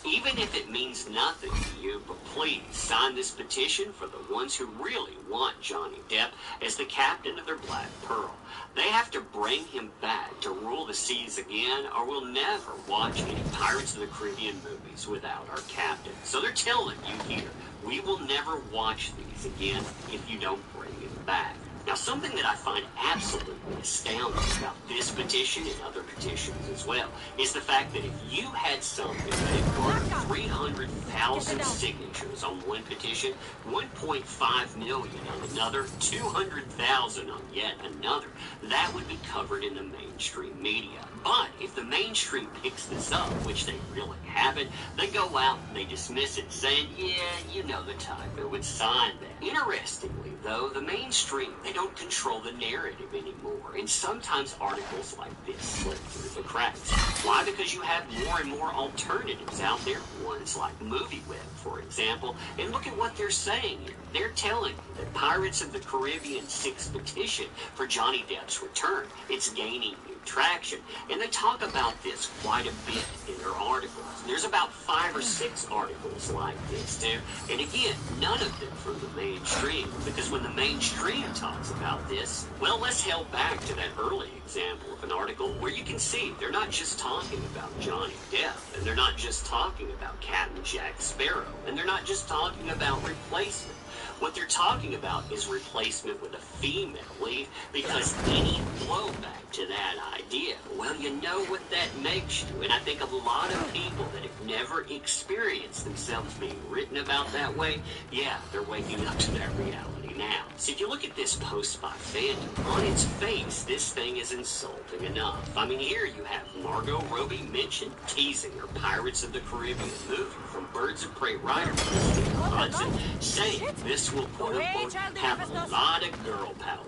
Even if it means nothing to you, but please sign this petition for the ones who really want Johnny Depp as the captain of their Black Pearl. They have to bring him back to rule the seas again, or we'll never watch any Pirates of the Caribbean movies without our captain. So they're telling you here, we will never watch these again if you don't bring him back. Now, something that I find absolutely astounding about this petition and other petitions as well is the fact that if you had something that garnered 300,000 signatures on one petition, 1.5 million on another, 200,000 on yet another. That would be covered in the mainstream media. But if the mainstream picks this up, which they really haven't, they go out and they dismiss it, saying, yeah, you know the type who would sign that. Interestingly, though, the mainstream, they don't control the narrative anymore, and sometimes articles like this slip through the cracks. Why? Because you have more and more alternatives out there, ones like MovieWeb, for example, and look at what they're saying here. They're telling you that Pirates of the Caribbean 6 petition for Johnny Depp's return, it's gaining new traction, and they talk about this quite a bit in their articles. There's about 5 or 6 articles like this, too, and again, none of them from the mainstream, because when the mainstream talks about this, well, let's head back to that early example of an article where you can see they're not just talking about Johnny Depp, and they're not just talking about Captain Jack Sparrow, and they're not just talking about replacement. What they're talking about is replacement with a female lead, because any blowback to that idea, well, you know what that makes you. And I think a lot of people that have never experienced themselves being written about that way, yeah, they're waking up to that reality now. So if you look at this post by fandom, on its face, this thing is insulting enough. I mean, here you have Margot Robbie mentioned teasing her Pirates of the Caribbean movie from Birds of Prey writer Christine Hudson, saying this will, quote-unquote, have a lot of girl power.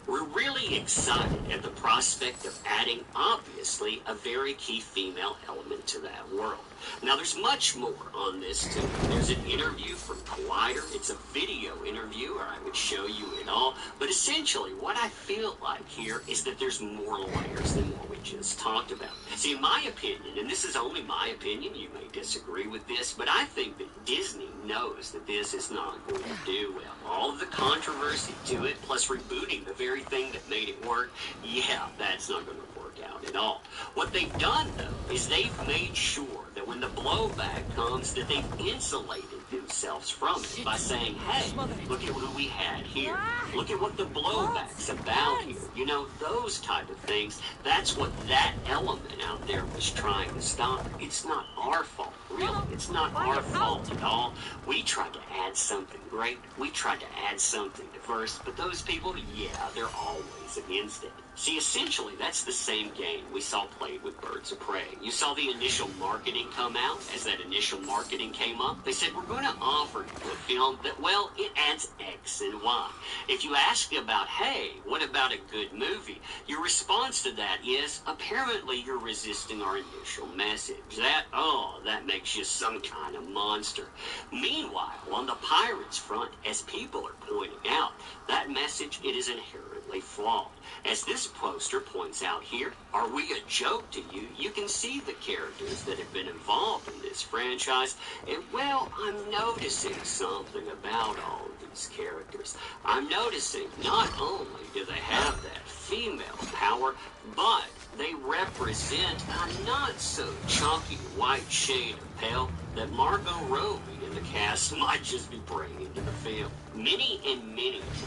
We're really excited at the prospect of adding, obviously, a very key female element to that world. Now, there's much more on this, too. There's an interview from Collider. It's a video interview, or I would show you it all. But essentially, what I feel like here is that there's more layers than what we just talked about. See, in my opinion, and this is only my opinion, you may disagree with this, but I think that Disney knows that this is not going to do well. All of the controversy to it, plus rebooting the very thing that made it work, yeah, that's not going to work out at all. What they've done, though, is they've made sure that when the blowback comes, that they've insulated themselves from it by saying, hey, look at who we had here. Look at what the blowback's about here. You know, those type of things, that's what that element out there was trying to stop. It's not our fault, really. It's not our fault at all. We tried to add something great. We tried to add something diverse, but those people, yeah, they're always against it. See, essentially, that's the same game we saw played with Birds of Prey. You saw the initial marketing come out. As that initial marketing came up, they said, we're going to offer you a film that, well, it adds X and Y. If you ask about, hey, what about a good movie? Your response to that is, apparently you're resisting our initial message. That makes you some kind of monster. Meanwhile, on the Pirates front, as people are pointing out, that message, it is inherently flawed. As this poster points out here, are we a joke to you? You can see the characters that have been involved in this franchise, and well, I'm noticing something about all of these characters. I'm noticing not only do they have that female power, but they represent a not-so-chunky white shade of pale that Margot Robbie and the cast might just be bringing to the film. Many a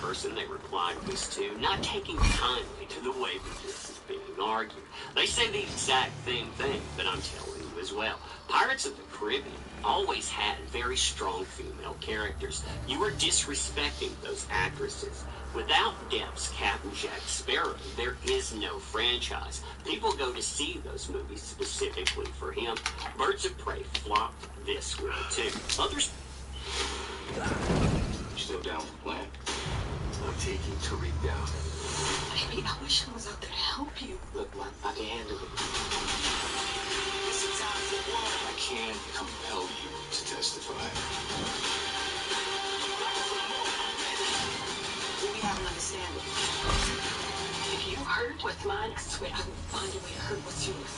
person they replied this to, not taking kindly to the way that this is being argued. They say the exact same thing that I'm telling you as well. Pirates of the Caribbean always had very strong female characters. You are disrespecting those actresses. Without Depp's Captain Jack Sparrow, there is no franchise. People go to see those movies specifically for him. Birds of Prey flopped this way, too. Others... Still down for plan? I'm taking Tariq down. Baby, I wish I was out there to help you. Look, man, I can handle it. I can't compel you to testify. We have an understanding. If you hurt what's mine, I swear I will find a way to hurt what's yours.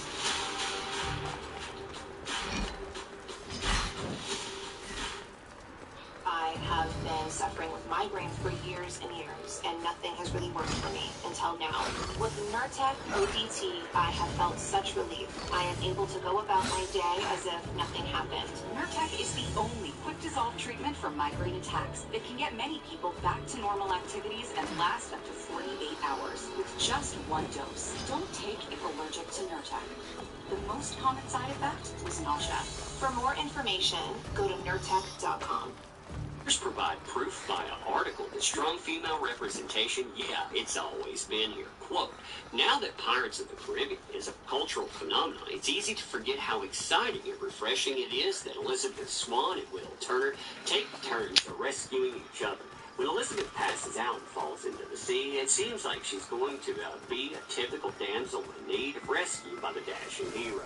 I have been suffering with migraines for years and years, and nothing has really worked for me until now. With Nurtec ODT, I have felt such relief. I am able to go about my day as if nothing happened. Nurtec is the only quick-dissolve treatment for migraine attacks that can get many people back to normal activities and last up to 48 hours with just one dose. Don't take if allergic to Nurtec. The most common side effect was nausea. For more information, go to nurtec.com. Provide proof via article that strong female representation, yeah, it's always been here. Quote, now that Pirates of the Caribbean is a cultural phenomenon, it's easy to forget how exciting and refreshing it is that Elizabeth Swann and Will Turner take turns rescuing each other. When Elizabeth passes out and falls into the sea, it seems like she's going to be a typical damsel in need of rescue by the dashing hero.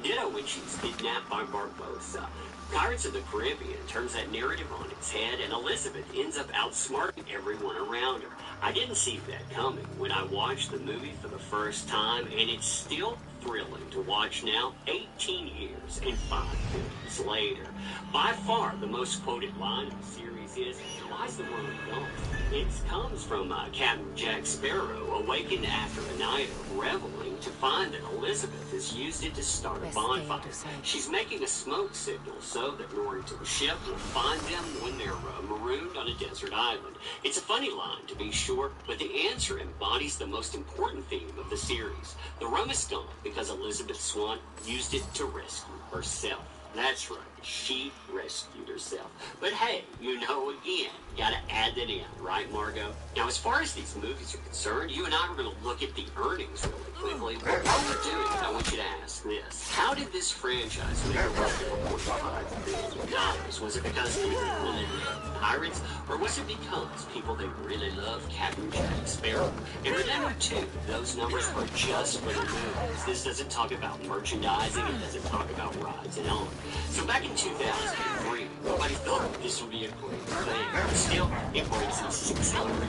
Ditto when she's kidnapped by Barbossa. Pirates of the Caribbean turns that narrative on its head, and Elizabeth ends up outsmarting everyone around her. I didn't see that coming when I watched the movie for the first time, and it's still thrilling to watch now, 18 years and 5 films later. By far, the most quoted line in the series is, "Why's the world lost?" It comes from Captain Jack Sparrow, awakened after a night of reveling to find that Elizabeth has used it to start a bonfire. She's making a smoke signal so that mooring to the ship will find them when they're marooned on a desert island. It's a funny line, to be sure, but the answer embodies the most important theme of the series. The rum is gone because Elizabeth Swann used it to rescue herself. That's right, she rescued herself. But hey, you know, again, gotta add that in, right, Margot? Now, as far as these movies are concerned, you and I are going to look at the earnings really quickly. But while we're doing it, I want you to ask this. How did this franchise make a record of $45 billion? Was it because people really loved pirates, or was it because people they really loved Captain Jack Sparrow? And remember, too, those numbers were just for the movies. This doesn't talk about merchandising, it doesn't talk about rides and all. So back in 2003, nobody thought this would be a great thing. Still, it breaks in $650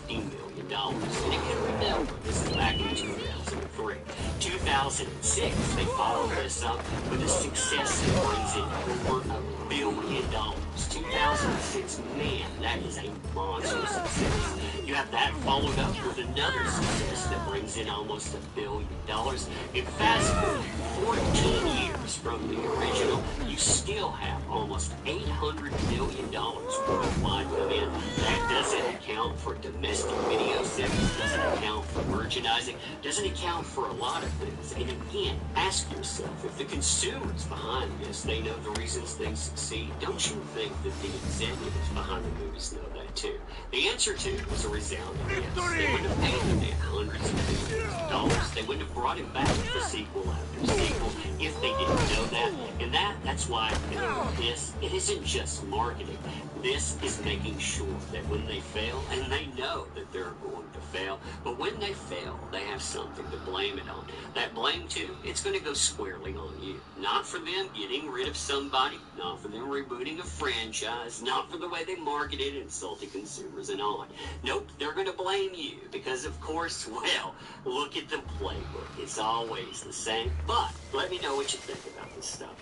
million. And if you remember, this is back in 2003. 2006, they followed this up with a success that brings in over $1 billion. 2006, man, that is a monster success. You have that followed up with another success that brings in almost $1 billion. And fast forward 14 years from the original, you still have almost $800 million worldwide come in. That doesn't account for domestic video sales, doesn't account for merchandising, doesn't account for a lot of things. And again, ask yourself, if the consumers behind this, they know the reasons things succeed, don't you think that the executives behind the movies know that too? The answer to was a resounding yes. They wouldn't have paid the man hundreds of millions of dollars. They wouldn't have brought him back for sequel after sequel if they didn't know that. And that's why this, it isn't just marketing. This is making sure that when they fail, and they know that they're going to fail, but when they fail, they have something to blame it on. That blame, too, it's going to go squarely on you. Not for them getting rid of somebody, not for them rebooting a franchise, not for the way they marketed and insulted consumers and on. Nope, they're going to blame you because, of course, well, look at the playbook. It's always the same. But let me know what you think about this stuff.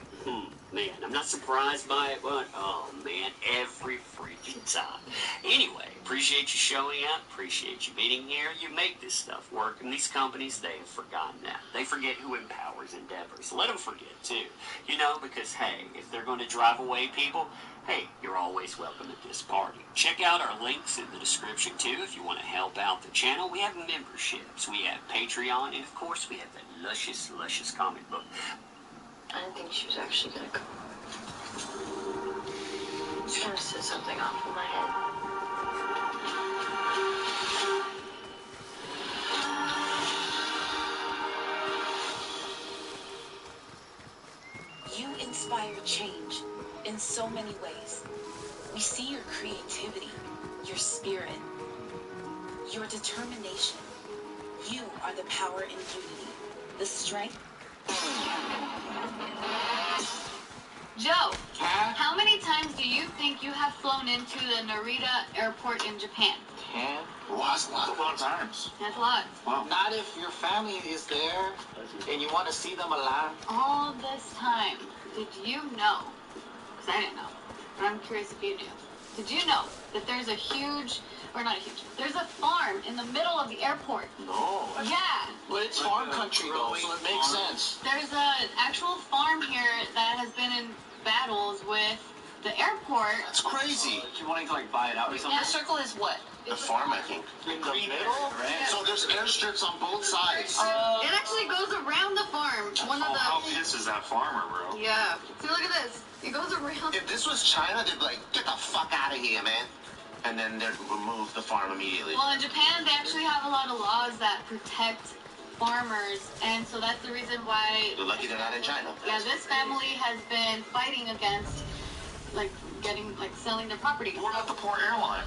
Man, I'm not surprised by it, but, oh, man, every freaking time. Anyway, appreciate you showing up, appreciate you being here. You make this stuff work, and these companies, they have forgotten that. They forget who empowers endeavors. Let them forget, too. You know, because, hey, if they're going to drive away people, hey, you're always welcome at this party. Check out our links in the description, too, if you want to help out the channel. We have memberships, we have Patreon, and, of course, we have that luscious, luscious comic book. I didn't think she was actually gonna come. She kind of said something off in my head. You inspire change in so many ways. We see your creativity, your spirit, your determination. You are the power in unity, the strength. Joe, how many times do you think you have flown into the Narita airport in Japan? 10? Well, that's a lot of times. That's a lot. Wow. Not if your family is there and you want to see them alive. All this time, did you know? Because I didn't know, but I'm curious if you knew. Did you know that there's a huge, or not a huge, there's a farm in the middle of the airport? No. Yeah. But it's farm country though, so it makes sense. There's an actual farm here that has been in battles with the airport. That's crazy. You wanting to like buy it out or something? This circle is what? The farm, I think. In the middle? Right? So there's airstrips on both sides. It actually goes around the farm. One of the. How pissed is that farmer, bro? Yeah. See, look at this. It goes around. If this was China, they'd be like, get the fuck out of here, man. And then they'd remove the farm immediately. Well, in Japan, they actually have a lot of laws that protect farmers, and so that's the reason why. You're lucky they're not in China. Yeah, this family has been fighting against, like, selling their property. What about the poor airline?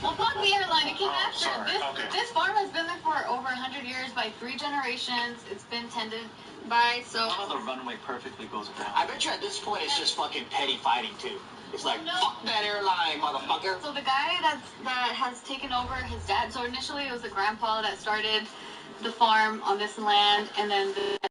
Well, fuck the airline. It came after. Sorry. This farm has been there for over 100 years by 3 generations. It's been tended by, so. How the runway perfectly goes around? I bet you at this point it's just fucking petty fighting too. It's like, fuck that airline, motherfucker. So the guy that has taken over his dad, so initially it was the grandpa that started the farm on this land, and then the